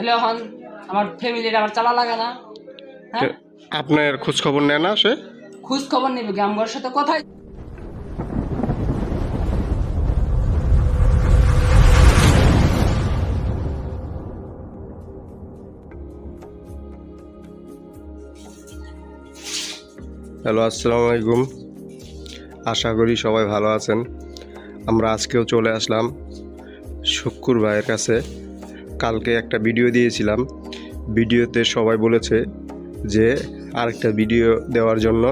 তাহলে এখন আমার ফ্যামিলির আবার চালা লাগে না। হ্যাঁ, আপনার খোঁজ খবর নেয় না সে? খোঁজ খবর নিবে কি আমার সাথে কোথায়? হ্যালো, আসসালামু আলাইকুম। আশা করি সবাই ভালো আছেন। আমরা আজকেও চলে আসলাম শুক্কুর ভাইয়ের কাছে। কালকে একটা ভিডিও দিয়েছিলাম, ভিডিওতে সবাই বলেছে যে আরেকটা ভিডিও দেওয়ার জন্য,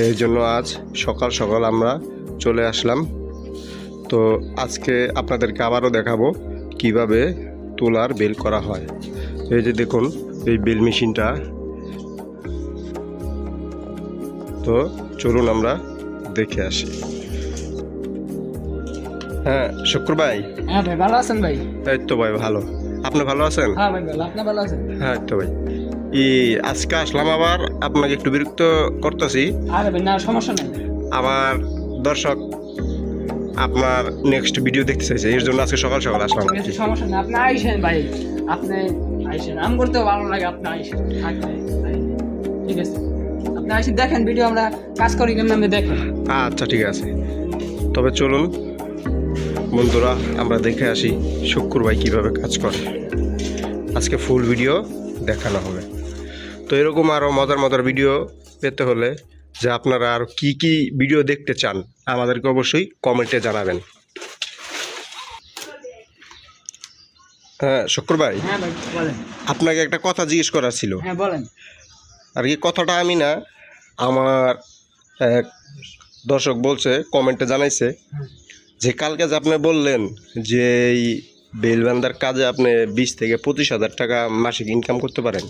এর জন্য আজ সকাল সকাল আমরা চলে আসলাম। তো আজকে আপনাদেরকে আবারও দেখাবো কিভাবে তুলার বেল করা হয়। এই যে দেখুন এই বেল মেশিনটা। তো চলুন আমরা দেখে আসি। হ্যাঁ শুক্র ভাই। হ্যাঁ ভাই, ভালো আছেন ভাই? এই তো ভাই ভালো। আপনি ভালো আছেন? হ্যাঁ ভাই ভালো। আপনি ভালো আছেন? হ্যাঁ তো ভাই, আজকে আসলাম, আবার আপনাকে একটু বিরক্ত করতেছি। আরে ভাই না, সমস্যা নেই। আমার দর্শক আপনার নেক্সট ভিডিও দেখতে চাইছে, এর জন্য আজকে সকাল সকাল আসলাম আর কি। সমস্যা নেই, আপনি আইসেন ভাই, আপনি আইসেন। আম করতেও ভালো লাগে, আপনি আইসেন। থাকবে ঠিক আছে, আপনি আইসেন, দেখেন ভিডিও আমরা কাজ করি কেমন আপনি দেখেন। আচ্ছা ঠিক আছে, তবে চলুন বন্ধুরা আমরা দেখে আসি শুক্র ভাই কীভাবে কাজ করে। আজকে ফুল ভিডিও দেখানো হবে। তো এরকম আরও মজার মজার ভিডিও পেতে হলে যে আপনারা আর কি কি ভিডিও দেখতে চান আমাদেরকে অবশ্যই কমেন্টে জানাবেন। হ্যাঁ শুক্র ভাই, হ্যাঁ ভাই বলেন। আপনাকে একটা কথা জিজ্ঞেস করার ছিল। হ্যাঁ বলেন। আর কি কথাটা আমি না, আমার এক দর্শক বলছে, কমেন্টে জানাইছে যে কালকে যে আপনি বললেন যে এই বেলবান্দার কাজে আপনি 20 থেকে 25,000 টাকা মাসিক ইনকাম করতে পারেন,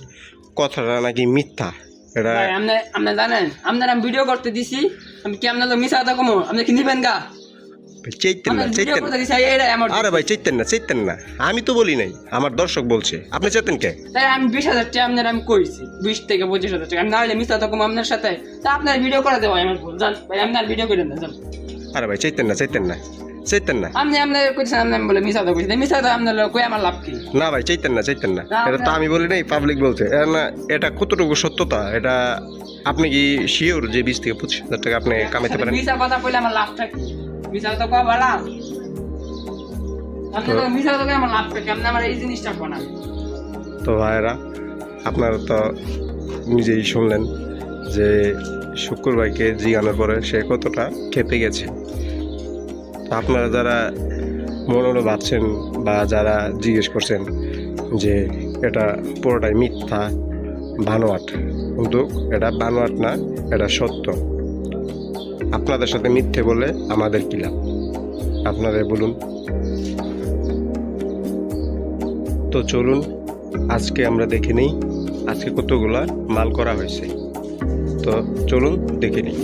কথাটা নাকি মিথ্যা। এটা ভাই আপনি জানেন, আপনার আমি ভিডিও করতে দিছি, আমি কি আপনার মিশা কথা কমো? আপনি কি নিবেন গা? চাইতেন না, ভিডিও চাইতেন। করতে দিছি, এটা আমার। আরে ভাই চাইতেন না, চাইতেন না, আমি তো বলি নাই, আমার দর্শক বলছে। আপনি চাইতেন কে? তাই আমি 20,000 টাকা আপনার আমি কইছি, 20 থেকে 25,000 টাকা। আমি না হলে মিশা কথা কমো আপনার সাথে, তা আপনার ভিডিও করে দেবো আমার ভুল। জান ভাই, আপনার ভিডিও করে দেন জান। আরে ভাই চাইতেন না, চাইতেন না, চাইতেন না। আপনি কইছেন, আপনি বলে মিশা কথা কইছেন, মিশা কথা আপনার কই আমার লাভ কি? না ভাই চাইতেন না, চাইতেন না, না, এটা তো আমি বলি নাই, পাবলিক বলছে। না, এটা কতটুকু সত্যতা, এটা আপনি কি শিওর যে 20 থেকে 25,000 টাকা আপনি কামাইতে পারেন? মিশা কথা কইলে আমার লাভটা কি? মিশা কথা কও বলা, আপনি তো মিশা কথা কইলে আমার লাভটা কি? আপনি আমার এই জিনিসটা কোনা। তো ভাইরা, আপনারা তো নিজেই শুনলেন যে শুক্র ভাইকে জিজ্ঞানোর পরে সে কতটা খেপে গেছে। তো আপনারা যারা মনে মনে ভাবছেন বা যারা জিজ্ঞেস করছেন যে এটা পুরোটাই মিথ্যা, বানোয়াট, কিন্তু এটা বানোয়াট না, এটা সত্য। আপনাদের সাথে মিথ্যে বলে আমাদের কি লাভ, আপনারা বলুন। তো চলুন আজকে আমরা দেখে নিই আজকে কতগুলা মাল করা হয়েছে। তো চলুন দেখে নিই।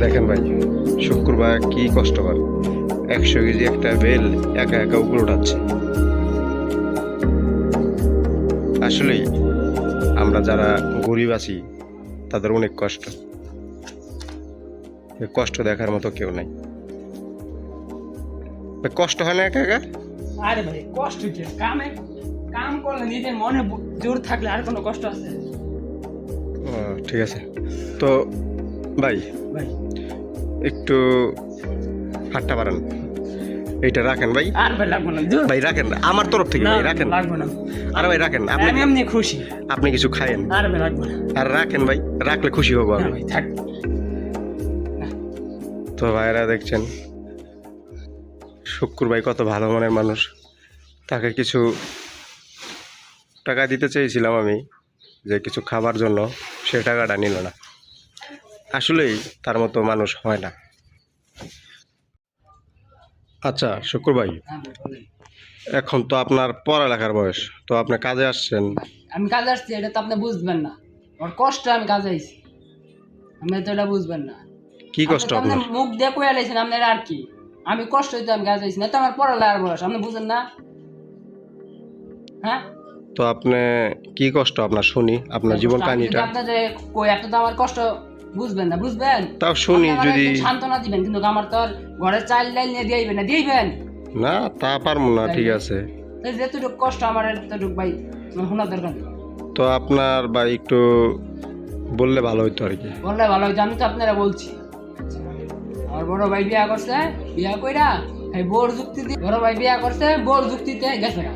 দেখেন ভাই, শুক্রবার কি কষ্ট করে 100 কেজি একটা বেল একা একা উপরে উঠাচ্ছে। আসলেই আমরা যারা গরিব আছি তাদের অনেক কষ্ট, কষ্ট দেখার মতো কেউ নাই। কষ্ট হয় না একা একা? আরে ভাই কষ্ট কি? কাম করলে নিজের মনে জোর থাকলে আর কোনো কষ্ট আছে? ও ঠিক আছে। তো ভাই ভাই একটু হাতটা বাড়ান, এইটা রাখেন ভাই। আর ভাই লাগবে না, জোর ভাই রাখেন, আমার তরফ থেকে ভাই রাখেন। লাগবে না। আরে ভাই রাখেন, আপনি আমি এমনি খুশি। আপনি কিছু খায়েন। আর ভাই লাগবে না। আর রাখেন ভাই, রাখলে খুশি হবো না আমি। ভাই থাক। তো ভাইরা দেখছেন শুক্র ভাই কত ভালো মনের মানুষ, তাকে কিছু টাকা দিতে চেয়েছিলাম আমি, যে কিছু খাবার জন্য, সে টাকাটা নিল না। আসলেই তার মতো মানুষ হয় না। আচ্ছা শুক্র ভাই, হ্যাঁ ভাই, বলেন। এখন তো আপনার পড়ালেখার বয়স, তো আপনি কাজে আসছেন। আমি কাজে আসছি, এটা তো আপনি বুঝবেন না। আমার কষ্ট, আমি কাজে আইছি, আপনি তো এটা বুঝবেন না। কি কষ্ট আপনি তো আপনার? মুখ দিয়ে কয়ে লাইছেন আপনার, আর কি আমি কষ্ট হইতে আমি কাজে আইছি না, তো আমার পড়ালেখার বয়স, আপনি বুঝেন না? হ্যাঁ, তো আপনি কি কষ্ট আপনার, শুনি আপনার জীবন কাহিনীটা। আপনাদের কই, আপনি তো আমার কষ্ট বুঝবেন না, বুঝবেন? তাও শুনি আপনি আমারে যদি। একটু সান্ত্বনা দিবেন, কিন্তু আমার তো আর ঘরে চাল ডাল নিয়ে দিয়েইবেন না, দিয়েইবেন। না তা পারবো না, ঠিক আছে। তাই যেটুকু কষ্ট আমার, এতটুকু ভাই শোনার দরকার নেই। তো আপনার ভাই একটু বললে ভালো হইতো আর কি। বললে ভালো হইতো, আমি তো আপনারা বলছি। আমার বড় ভাই বিয়া করছে, বিয়া কইরা এই বোর যুক্তি দিয়ে, বড় ভাই বিয়া করছে বোর যুক্তিতে গেছে গা।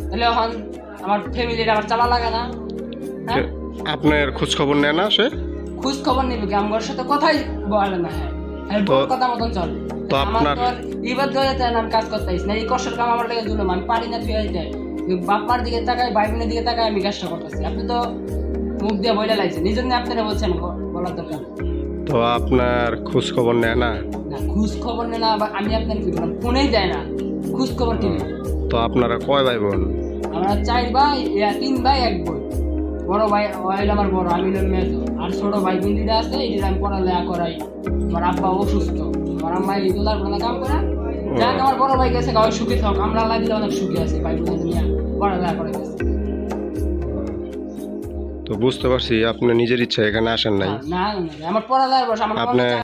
তাহলে এখন আমার ফ্যামিলির আমার চালা লাগে না? হ্যাঁ, আপনার খোঁজ খবর নেয় না সে? খোঁজ খবর নিবে কি? আমার সাথে কথাই বলে না। হ্যাঁ, হ্যাঁ, বোর কথা মতন চলে। তো আমার আপনার- তো আর এবার ধরে আমি কাজ করতে আইছি না, এই কষ্টের কাম আমার লেগে জুলুম, আমি পারি না তুই আইতে। বাপ্পার দিকে তাকাই, ভাই বোনের দিকে তাকাই, আমি কাজটা করতেছি। আপনি তো মুখ দিয়ে বইলে লাইছেন, এই জন্য আপনারা বলছেন, বলার দরকার নেই। তো আপনার খোঁজ খবর নেয় না? না, খোঁজ খবর নেই না, আবার আমি আপনার কি বললাম, ফোনেই দেয় না, খোঁজ খবর কি নেই। তো আপনারা কয় ভাই বোন? আমরা 4 ভাই, 3 ভাই 1 বোন। বড় ভাই হইল আমার বড়, আমি হইলাম মেজো। আর ছোট ভাই বিন্দিটা আছে, এটা আমি পড়ালেখা করাই। আমার আব্বা অসুস্থ, আমার আম্মা এই দোলার বলা কাম করে। যাক, আমার বড় ভাই গেছে গাঁয়ে, সুখী থাক, আমরা আল্লাহ দিলে অনেক সুখী আছি, ভাই বোনের নিয়ে পড়ালেখা করে গেছে। তো বুঝতে পারছি আপনি নিজের ইচ্ছা এখানে আসেন নাই। না না না, আমার পড়ালেখার বয়স, আমার আপনি-